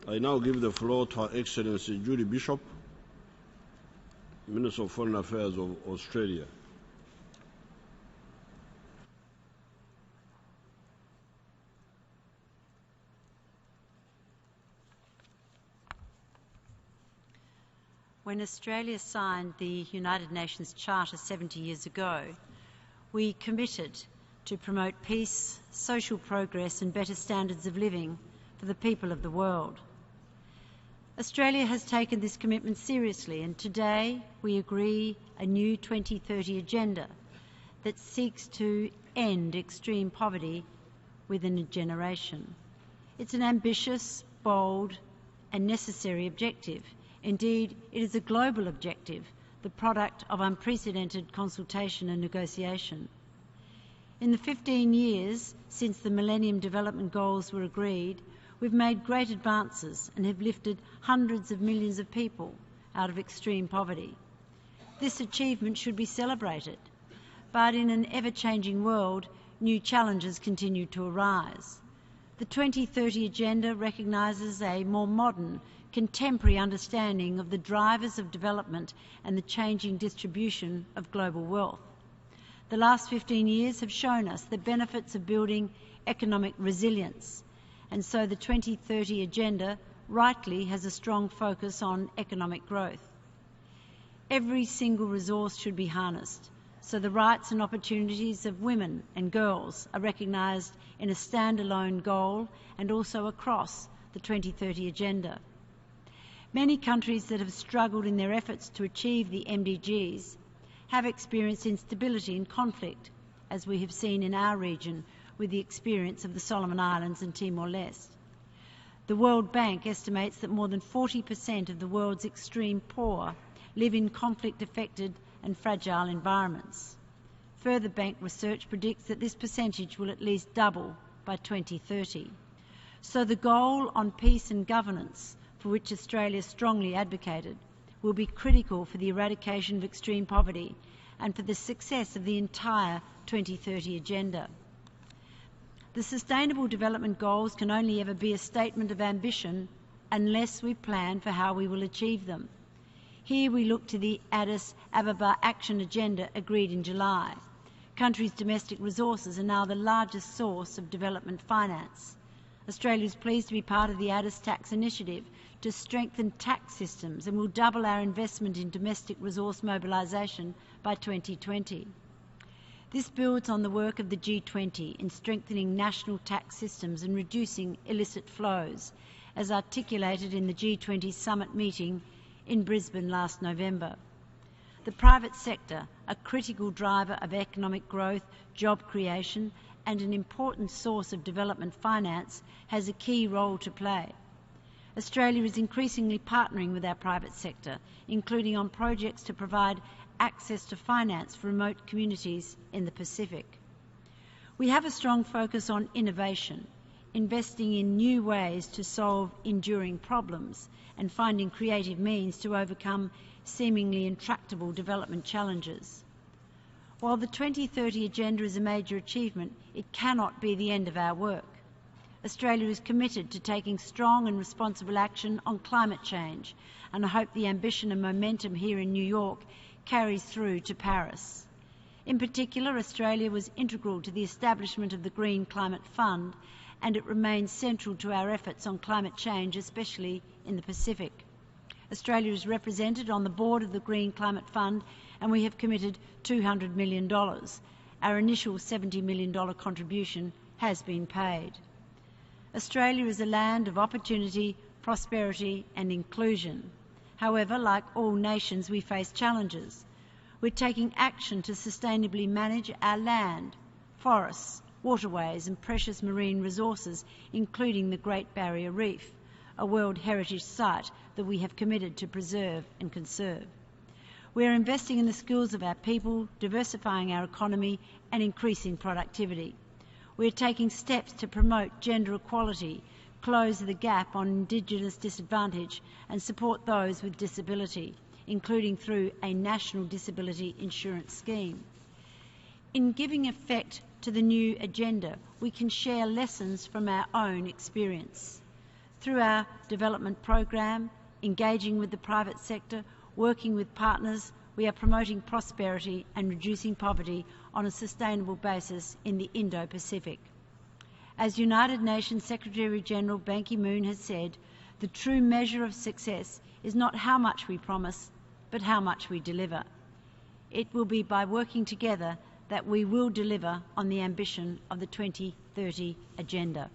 I now give the floor to Her Excellency Julie Bishop, Minister of Foreign Affairs of Australia. When Australia signed the United Nations Charter 70 years ago, we committed to promote peace, social progress and better standards of living for the people of the world. Australia has taken this commitment seriously, and today we agree a new 2030 agenda that seeks to end extreme poverty within a generation. It's an ambitious, bold and necessary objective. Indeed, it is a global objective, the product of unprecedented consultation and negotiation. In the 15 years since the Millennium Development Goals were agreed, we've made great advances and have lifted hundreds of millions of people out of extreme poverty. This achievement should be celebrated, but in an ever-changing world, new challenges continue to arise. The 2030 Agenda recognises a more modern, contemporary understanding of the drivers of development and the changing distribution of global wealth. The last 15 years have shown us the benefits of building economic resilience, and so the 2030 Agenda rightly has a strong focus on economic growth. Every single resource should be harnessed, so the rights and opportunities of women and girls are recognised in a standalone goal and also across the 2030 Agenda. Many countries that have struggled in their efforts to achieve the MDGs have experienced instability and conflict, as we have seen in our region with the experience of the Solomon Islands and Timor-Leste. The World Bank estimates that more than 40% of the world's extreme poor live in conflict-affected and fragile environments. Further bank research predicts that this percentage will at least double by 2030. So the goal on peace and governance, for which Australia strongly advocated, will be critical for the eradication of extreme poverty and for the success of the entire 2030 Agenda. The Sustainable Development Goals can only ever be a statement of ambition unless we plan for how we will achieve them. Here we look to the Addis Ababa Action Agenda agreed in July. Countries' domestic resources are now the largest source of development finance. Australia is pleased to be part of the Addis Tax Initiative to strengthen tax systems and will double our investment in domestic resource mobilisation by 2020. This builds on the work of the G20 in strengthening national tax systems and reducing illicit flows, as articulated in the G20 summit meeting in Brisbane last November. The private sector, a critical driver of economic growth, job creation, and an important source of development finance, has a key role to play. Australia is increasingly partnering with our private sector, including on projects to provide access to finance for remote communities in the Pacific. We have a strong focus on innovation, investing in new ways to solve enduring problems and finding creative means to overcome seemingly intractable development challenges. While the 2030 Agenda is a major achievement, it cannot be the end of our work. Australia is committed to taking strong and responsible action on climate change, and I hope the ambition and momentum here in New York carries through to Paris. In particular, Australia was integral to the establishment of the Green Climate Fund, and it remains central to our efforts on climate change, especially in the Pacific. Australia is represented on the board of the Green Climate Fund, and we have committed $200 million. Our initial $70 million contribution has been paid. Australia is a land of opportunity, prosperity and inclusion. However, like all nations, we face challenges. We're taking action to sustainably manage our land, forests, waterways and precious marine resources, including the Great Barrier Reef, a World Heritage Site that we have committed to preserve and conserve. We are investing in the skills of our people, diversifying our economy and increasing productivity. We are taking steps to promote gender equality, close the gap on Indigenous disadvantage and support those with disability, including through a national disability insurance scheme. In giving effect to the new agenda, we can share lessons from our own experience. Through our development program, engaging with the private sector, working with partners, we are promoting prosperity and reducing poverty on a sustainable basis in the Indo-Pacific. As United Nations Secretary-General Ban Ki-moon has said, the true measure of success is not how much we promise, but how much we deliver. It will be by working together that we will deliver on the ambition of the 2030 Agenda.